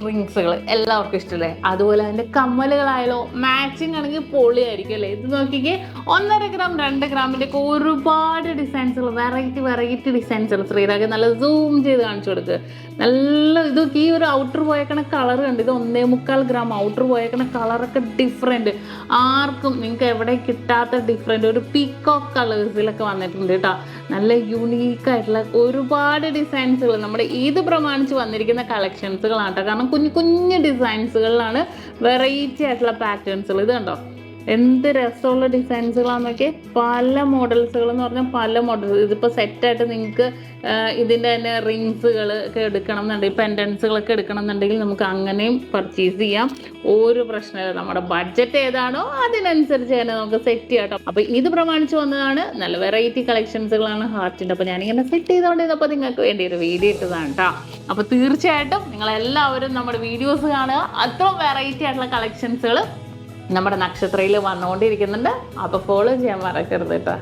റിങ്സുകൾ എല്ലാവർക്കും ഇഷ്ടമല്ലേ? അതുപോലെ അതിൻ്റെ കമ്മലുകളായാലോ മാച്ചിങ് ആണെങ്കിൽ പൊളിയായിരിക്കും അല്ലേ? ഇത് നോക്കിക്കേ, 1.5 ഗ്രാം 2 ഗ്രാമിൻ്റെ ഒക്കെ ഒരുപാട് ഡിസൈൻസുകൾ, വെറൈറ്റി ഡിസൈൻസുകൾ. ശ്രീരാഗ് നല്ല സൂം ചെയ്ത് കാണിച്ചു കൊടുക്കുക. നല്ല ഇതൊക്കെ ഈ ഒരു ഔട്ടർ പോയേക്കണ കളർ കണ്ട്, ഇത് 1.25 ഗ്രാം ഔട്ടർ പോയേക്കണ കളറൊക്കെ ഡിഫറെൻറ്റ്, ആർക്കും നിങ്ങൾക്ക് എവിടെ കിട്ടാത്ത ഡിഫറെൻറ്റ് ഒരു പീക്കോക്ക് കളേഴ്സിലൊക്കെ വന്നിട്ടുണ്ട് കേട്ടോ. നല്ല യൂണീക്കായിട്ടുള്ള ഒരുപാട് ഡിസൈൻസുകൾ നമ്മുടെ ഈദ് പ്രമാണിച്ച് വന്നിരിക്കുന്ന കളക്ഷൻസുകളാണ് കേട്ടോ. കാരണം കുഞ്ഞു ഡിസൈൻസുകളിലാണ് വെറൈറ്റി ആയിട്ടുള്ള പാറ്റേൺസുകൾ. ഇത് കണ്ടോ എന്ത് രസമുള്ള ഡിസൈൻസുകളാണെന്നൊക്കെ, പല മോഡൽസുകൾ എന്ന് പറഞ്ഞാൽ പല മോഡൽസ്. ഇതിപ്പോൾ സെറ്റായിട്ട് നിങ്ങൾക്ക് ഇതിൻ്റെ തന്നെ റിങ്സുകൾ ഒക്കെ എടുക്കണം എന്നുണ്ടെങ്കിൽ, പെൻഡൻസുകളൊക്കെ എടുക്കണം എന്നുണ്ടെങ്കിൽ നമുക്ക് അങ്ങനെയും പർച്ചേസ് ചെയ്യാം. ഒരു പ്രശ്നമില്ല, നമ്മുടെ ബഡ്ജറ്റ് ഏതാണോ അതിനനുസരിച്ച് തന്നെ നമുക്ക് സെറ്റ് ചെയ്യാം കേട്ടോ. അപ്പോൾ ഇത് പ്രമാണിച്ച് വന്നതാണ്, നല്ല വെറൈറ്റി കളക്ഷൻസുകളാണ് ഹാർട്ടിൻ്റെ. അപ്പോൾ ഞാനിങ്ങനെ സെറ്റ് ചെയ്തുകൊണ്ടിരുന്നപ്പോൾ നിങ്ങൾക്ക് വേണ്ടി ഒരു വീഡിയോ ഇട്ടതാണ് കേട്ടോ. അപ്പോൾ തീർച്ചയായിട്ടും നിങ്ങളെല്ലാവരും നമ്മുടെ വീഡിയോസ് കാണുക. അത്രയും വെറൈറ്റി ആയിട്ടുള്ള കളക്ഷൻസുകൾ നമ്മുടെ നക്ഷത്രയിൽ വന്നുകൊണ്ടിരിക്കുന്നുണ്ട്. അപ്പോൾ ഫോളോ ചെയ്യാൻ മറക്കരുത് കേട്ടോ.